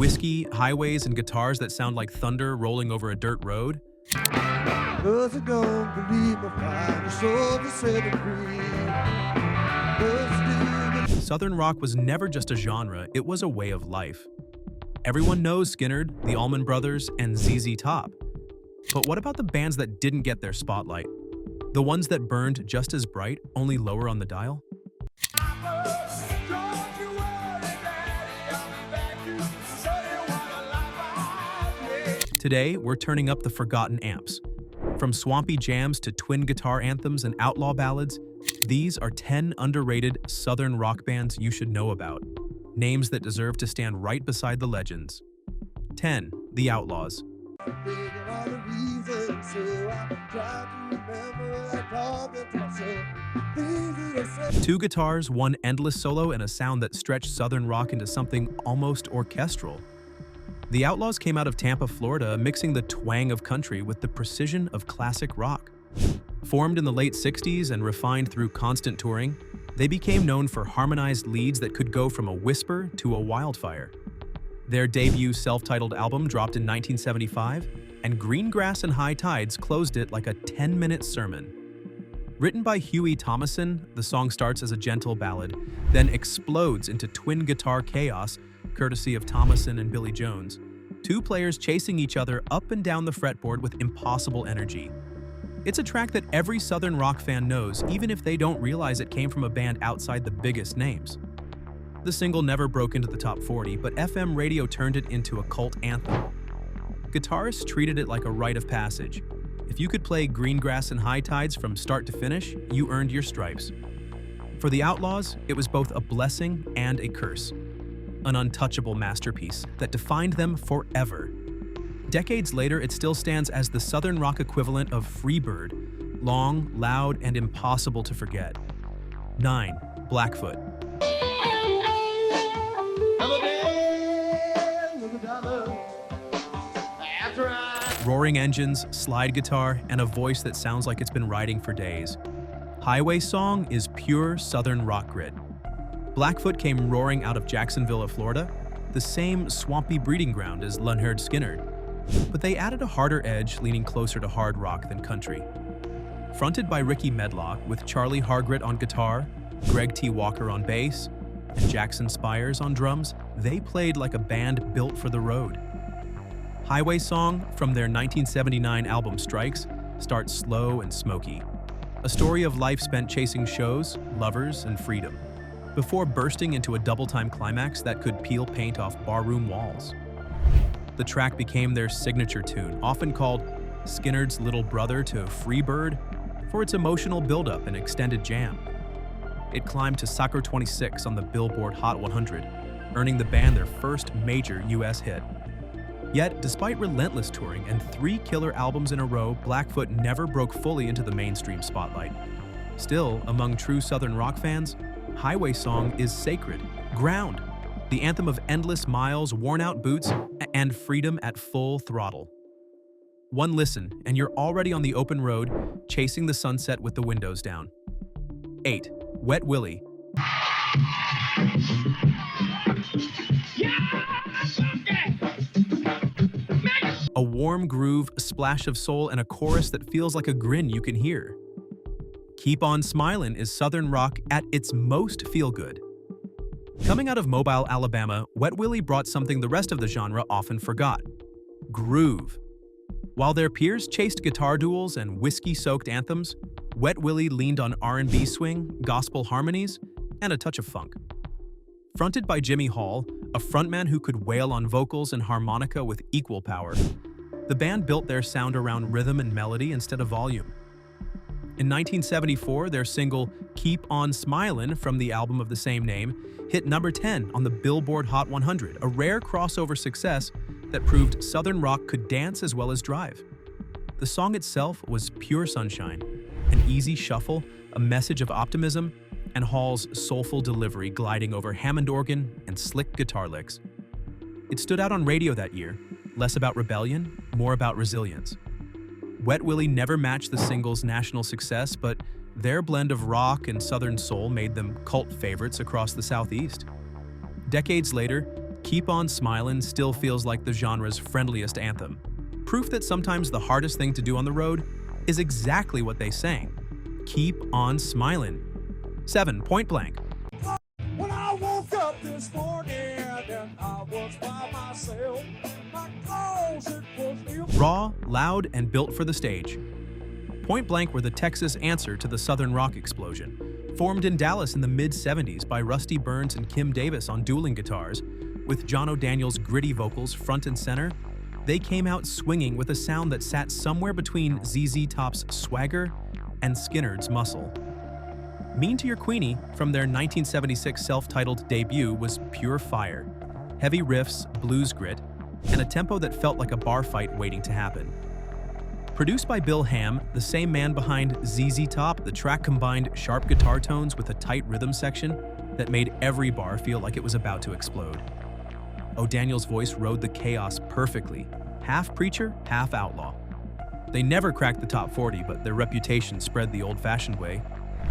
whiskey, highways, and guitars that sound like thunder rolling over a dirt road? 'Cause I don't believe my final soul to set it free. Southern rock was never just a genre, it was a way of life. Everyone knows Skynyrd, the Allman Brothers, and ZZ Top. But what about the bands that didn't get their spotlight? The ones that burned just as bright, only lower on the dial? Today, we're turning up the forgotten amps. From swampy jams to twin guitar anthems and outlaw ballads, these are 10 underrated Southern rock bands you should know about. Names that deserve to stand right beside the legends. 10. The Outlaws. Two guitars, one endless solo, and a sound that stretched Southern rock into something almost orchestral. The Outlaws came out of Tampa, Florida, mixing the twang of country with the precision of classic rock. Formed in the late 60s and refined through constant touring, they became known for harmonized leads that could go from a whisper to a wildfire. Their debut self-titled album dropped in 1975, and Greengrass and High Tides closed it like a 10-minute sermon. Written by Huey Thomason, the song starts as a gentle ballad, then explodes into twin guitar chaos, courtesy of Thomason and Billy Jones. Two players chasing each other up and down the fretboard with impossible energy. It's a track that every Southern rock fan knows, even if they don't realize it came from a band outside the biggest names. The single never broke into the top 40, but FM radio turned it into a cult anthem. Guitarists treated it like a rite of passage. If you could play Greengrass and High Tides from start to finish, you earned your stripes. For the Outlaws, it was both a blessing and a curse. An untouchable masterpiece that defined them forever. Decades later, it still stands as the Southern rock equivalent of Freebird, long, loud, and impossible to forget. 9. Blackfoot. Roaring engines, slide guitar, and a voice that sounds like it's been riding for days. Highway Song is pure Southern rock grit. Blackfoot came roaring out of Jacksonville, Florida, the same swampy breeding ground as Lynyrd Skynyrd. But they added a harder edge, leaning closer to hard rock than country. Fronted by Ricky Medlock, with Charlie Hargret on guitar, Greg T. Walker on bass, and Jackson Spires on drums, they played like a band built for the road. Highway Song, from their 1979 album Strikes, starts slow and smoky. A story of life spent chasing shows, lovers, and freedom, before bursting into a double-time climax that could peel paint off barroom walls. The track became their signature tune, often called Skynyrd's little brother to Freebird, for its emotional build-up and extended jam. It climbed to Soccer 26 on the Billboard Hot 100, earning the band their first major US hit. Yet, despite relentless touring and 3 killer albums in a row, Blackfoot never broke fully into the mainstream spotlight. Still, among true Southern rock fans, Highway Song is sacred ground, the anthem of endless miles, worn-out boots, and freedom at full throttle. One listen, and you're already on the open road, chasing the sunset with the windows down. 8. Wet Willie. A warm groove, a splash of soul, and a chorus that feels like a grin you can hear. Keep On Smilin' is Southern rock at its most feel-good. Coming out of Mobile, Alabama, Wet Willie brought something the rest of the genre often forgot: groove. While their peers chased guitar duels and whiskey-soaked anthems, Wet Willie leaned on R&B swing, gospel harmonies, and a touch of funk. Fronted by Jimmy Hall, a frontman who could wail on vocals and harmonica with equal power, the band built their sound around rhythm and melody instead of volume. In 1974, their single Keep On Smilin' from the album of the same name hit number 10 on the Billboard Hot 100, a rare crossover success that proved Southern rock could dance as well as drive. The song itself was pure sunshine, an easy shuffle, a message of optimism, and Hall's soulful delivery gliding over Hammond organ and slick guitar licks. It stood out on radio that year, less about rebellion, more about resilience. Wet Willie never matched the single's national success, but their blend of rock and Southern soul made them cult favorites across the Southeast. Decades later, Keep On Smilin' still feels like the genre's friendliest anthem. Proof that sometimes the hardest thing to do on the road is exactly what they sang. Keep on smilin'. 7. Point Blank. When I woke up this morning, and I was by myself, my closet was empty. Raw, loud, and built for the stage. Point Blank were the Texas answer to the Southern rock explosion. Formed in Dallas in the mid-70s by Rusty Burns and Kim Davis on dueling guitars, with John O'Daniel's gritty vocals front and center, they came out swinging with a sound that sat somewhere between ZZ Top's swagger and Skynyrd's muscle. Mean to Your Queenie, from their 1976 self-titled debut, was pure fire. Heavy riffs, blues grit, and a tempo that felt like a bar fight waiting to happen. Produced by Bill Ham, the same man behind ZZ Top, the track combined sharp guitar tones with a tight rhythm section that made every bar feel like it was about to explode. O'Daniel's voice rode the chaos perfectly, half preacher, half outlaw. They never cracked the top 40, but their reputation spread the old-fashioned way.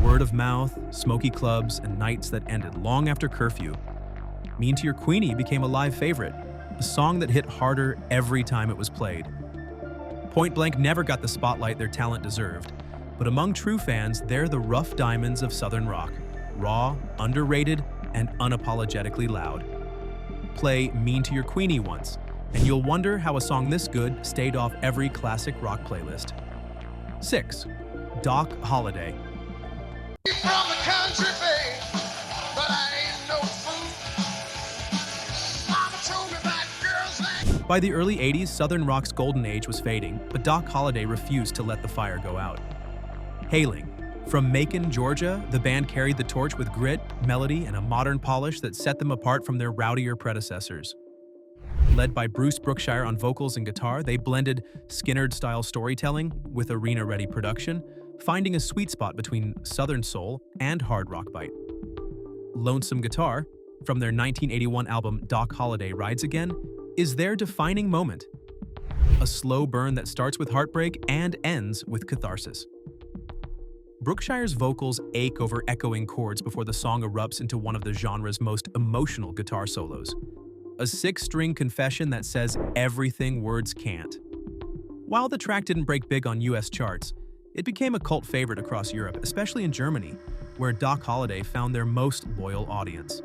Word of mouth, smoky clubs, and nights that ended long after curfew. Mean to Your Queenie became a live favorite, a song that hit harder every time it was played. Point Blank never got the spotlight their talent deserved, but among true fans, they're the rough diamonds of Southern rock, raw, underrated, and unapologetically loud. Play Mean to Your Queenie once, and you'll wonder how a song this good stayed off every classic rock playlist. 6. Doc Holliday. From the country, babe, but I ain't no fool. Mama told me that girls ain't. By the early 80s, Southern rock's golden age was fading, but Doc Holliday refused to let the fire go out. Hailing from Macon, Georgia, the band carried the torch with grit, melody, and a modern polish that set them apart from their rowdier predecessors. Led by Bruce Brookshire on vocals and guitar, they blended Skynyrd-style storytelling with arena-ready production, finding a sweet spot between Southern soul and hard rock bite. Lonesome Guitar, from their 1981 album Doc Holliday Rides Again, is their defining moment. A slow burn that starts with heartbreak and ends with catharsis. Brookshire's vocals ache over echoing chords before the song erupts into one of the genre's most emotional guitar solos. A 6-string confession that says everything words can't. While the track didn't break big on US charts, it became a cult favorite across Europe, especially in Germany, where Doc Holliday found their most loyal audience.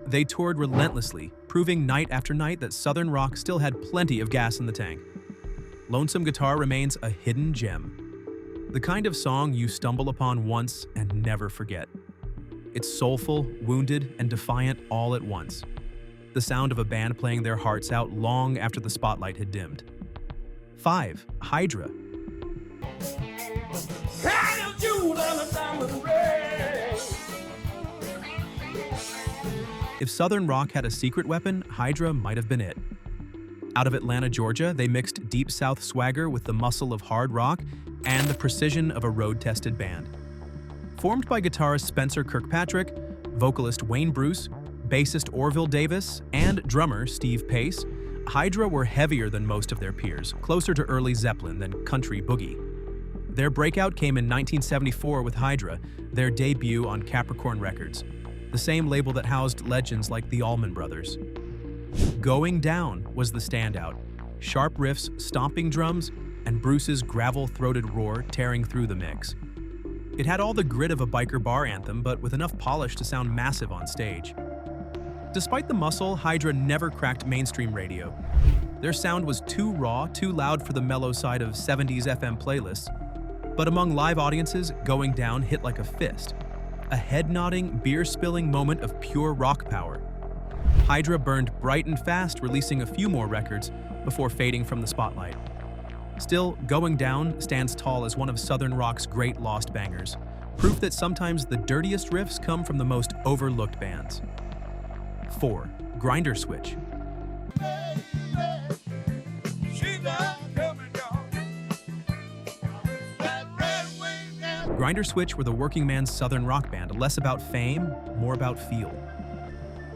They toured relentlessly, proving night after night that Southern rock still had plenty of gas in the tank. Lonesome Guitar remains a hidden gem. The kind of song you stumble upon once and never forget. It's soulful, wounded, and defiant all at once. The sound of a band playing their hearts out long after the spotlight had dimmed. 5. Hydra. If Southern rock had a secret weapon, Hydra might have been it. Out of Atlanta, Georgia, they mixed deep South swagger with the muscle of hard rock and the precision of a road-tested band. Formed by guitarist Spencer Kirkpatrick, vocalist Wayne Bruce, bassist Orville Davis, and drummer Steve Pace, Hydra were heavier than most of their peers, closer to early Zeppelin than country boogie. Their breakout came in 1974 with Hydra, their debut on Capricorn Records, the same label that housed legends like the Allman Brothers. Going Down was the standout, sharp riffs, stomping drums, and Bruce's gravel-throated roar tearing through the mix. It had all the grit of a biker bar anthem, but with enough polish to sound massive on stage. Despite the muscle, Hydra never cracked mainstream radio. Their sound was too raw, too loud for the mellow side of 70s FM playlists. But among live audiences, Going Down hit like a fist. A head-nodding, beer-spilling moment of pure rock power. Hydra burned bright and fast, releasing a few more records before fading from the spotlight. Still, Going Down stands tall as one of Southern rock's great lost bangers, proof that sometimes the dirtiest riffs come from the most overlooked bands. 4. Grinder Switch. Grinder Switch were the working man's Southern rock band, less about fame, more about feel.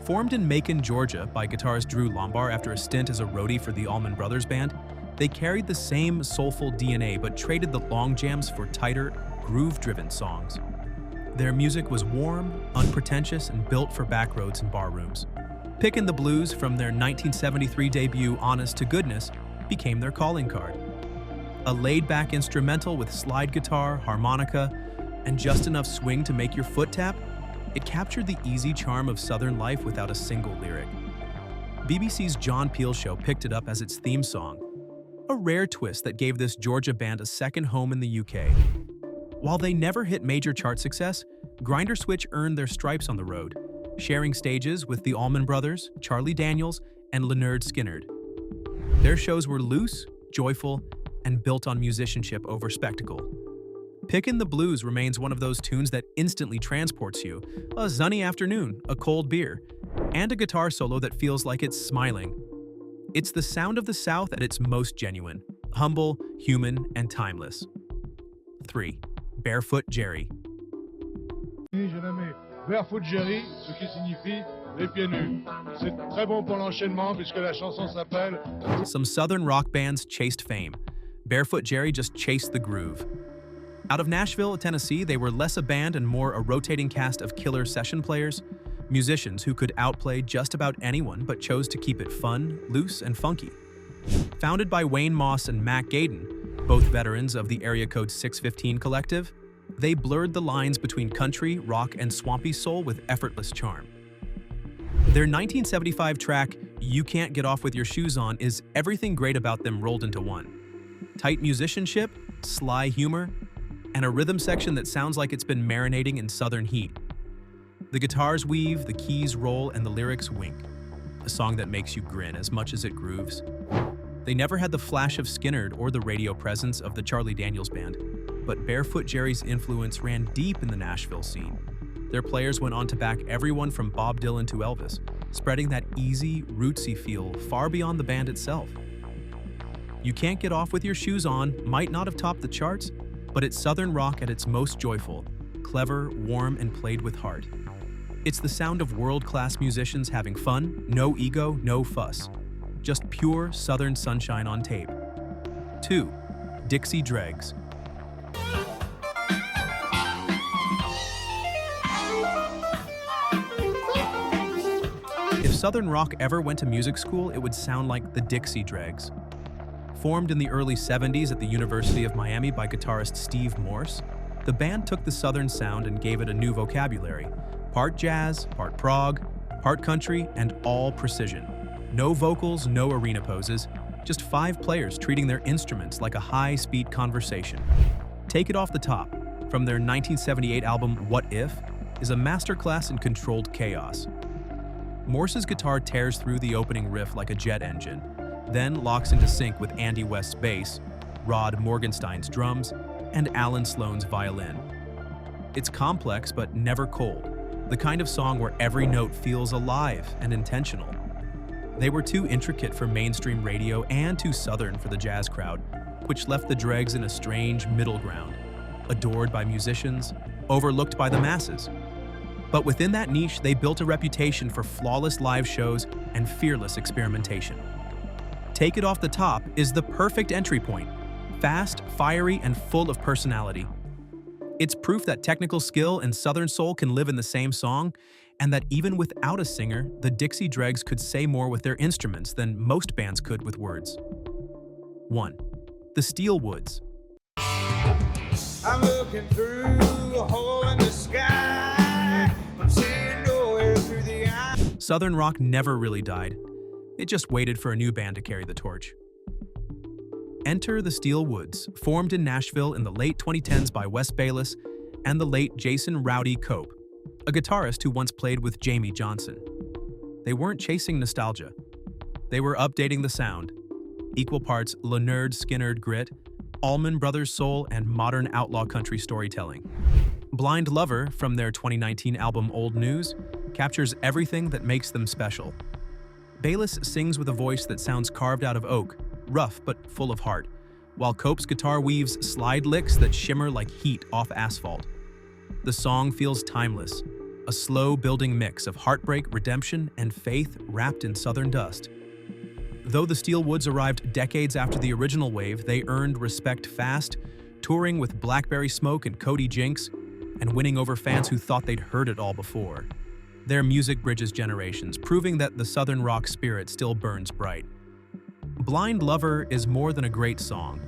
Formed in Macon, Georgia by guitarist Drew Lombard after a stint as a roadie for the Allman Brothers Band, they carried the same soulful DNA but traded the long jams for tighter, groove-driven songs. Their music was warm, unpretentious, and built for back roads and bar rooms. Pickin' the Blues from their 1973 debut Honest to Goodness became their calling card. A laid-back instrumental with slide guitar, harmonica, and just enough swing to make your foot tap, it captured the easy charm of Southern life without a single lyric. BBC's John Peel Show picked it up as its theme song, a rare twist that gave this Georgia band a second home in the UK. While they never hit major chart success, Grinder Switch earned their stripes on the road, sharing stages with the Allman Brothers, Charlie Daniels, and Lynyrd Skynyrd. Their shows were loose, joyful, and built on musicianship over spectacle. Pickin' the Blues remains one of those tunes that instantly transports you, a sunny afternoon, a cold beer, and a guitar solo that feels like it's smiling. It's the sound of the South at its most genuine, humble, human, and timeless. 3. Barefoot Jerry. J'ai nommé Barefoot Jerry, ce qui signifie les pieds nus. C'est très bon pour l'enchaînement puisque la chanson s'appelle. Some Southern rock bands chased fame. Barefoot Jerry just chased the groove. Out of Nashville, Tennessee, they were less a band and more a rotating cast of killer session players, musicians who could outplay just about anyone but chose to keep it fun, loose, and funky. Founded by Wayne Moss and Mac Gaden, both veterans of the Area Code 615 collective, they blurred the lines between country, rock, and swampy soul with effortless charm. Their 1975 track, You Can't Get Off With Your Shoes On, is everything great about them rolled into one. Tight musicianship, sly humor, and a rhythm section that sounds like it's been marinating in southern heat. The guitars weave, the keys roll, and the lyrics wink. A song that makes you grin as much as it grooves. They never had the flash of Skynyrd or the radio presence of the Charlie Daniels Band, but Barefoot Jerry's influence ran deep in the Nashville scene. Their players went on to back everyone from Bob Dylan to Elvis, spreading that easy, rootsy feel far beyond the band itself. You Can't Get Off With Your Shoes On might not have topped the charts, but it's Southern rock at its most joyful, clever, warm, and played with heart. It's the sound of world-class musicians having fun, no ego, no fuss. Just pure Southern sunshine on tape. 2. Dixie Dregs. If Southern rock ever went to music school, it would sound like the Dixie Dregs. Formed in the early 70s at the University of Miami by guitarist Steve Morse, the band took the Southern sound and gave it a new vocabulary. Part jazz, part prog, part country, and all precision. No vocals, no arena poses, just 5 players treating their instruments like a high-speed conversation. Take It Off the Top, from their 1978 album What If, is a masterclass in controlled chaos. Morse's guitar tears through the opening riff like a jet engine, then locks into sync with Andy West's bass, Rod Morgenstein's drums, and Alan Sloan's violin. It's complex but never cold, the kind of song where every note feels alive and intentional. They were too intricate for mainstream radio and too Southern for the jazz crowd, which left the Dregs in a strange middle ground, adored by musicians, overlooked by the masses. But within that niche, they built a reputation for flawless live shows and fearless experimentation. Take It Off the Top is the perfect entry point, fast, fiery, and full of personality. It's proof that technical skill and Southern soul can live in the same song, and that even without a singer, the Dixie Dregs could say more with their instruments than most bands could with words. 1. The Steel Woods. I'm looking through a hole in the sky. I'm seeing nowhere through the eye. Southern rock never really died. It just waited for a new band to carry the torch. Enter the Steel Woods, formed in Nashville in the late 2010s by Wes Bayless and the late Jason "Rowdy" Cope, a guitarist who once played with Jamie Johnson. They weren't chasing nostalgia. They were updating the sound, equal parts Lynyrd Skynyrd grit, Allman Brothers soul, and modern outlaw country storytelling. Blind Lover, from their 2019 album Old News, captures everything that makes them special. Bayless sings with a voice that sounds carved out of oak, rough but full of heart, while Cope's guitar weaves slide licks that shimmer like heat off asphalt. The song feels timeless, a slow building mix of heartbreak, redemption, and faith wrapped in Southern dust. Though the Steel Woods arrived decades after the original wave, they earned respect fast, touring with Blackberry Smoke and Cody Jinks, and winning over fans who thought they'd heard it all before. Their music bridges generations, proving that the Southern rock spirit still burns bright. Blind Lover is more than a great song.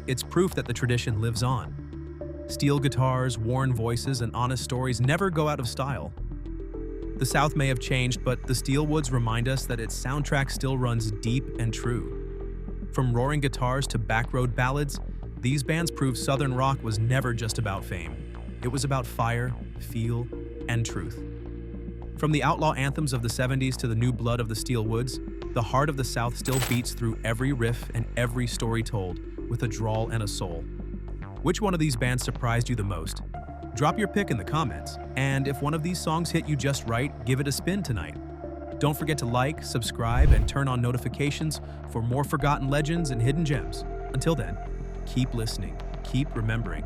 It's proof that the tradition lives on. Steel guitars, worn voices, and honest stories never go out of style. The South may have changed, but the Steelwoods remind us that its soundtrack still runs deep and true. From roaring guitars to backroad ballads, these bands prove Southern rock was never just about fame. It was about fire, feel, and truth. From the outlaw anthems of the 70s to the new blood of the Steelwoods, the heart of the South still beats through every riff and every story told, with a drawl and a soul. Which one of these bands surprised you the most? Drop your pick in the comments, and if one of these songs hit you just right, give it a spin tonight. Don't forget to like, subscribe, and turn on notifications for more forgotten legends and hidden gems. Until then, keep listening, keep remembering,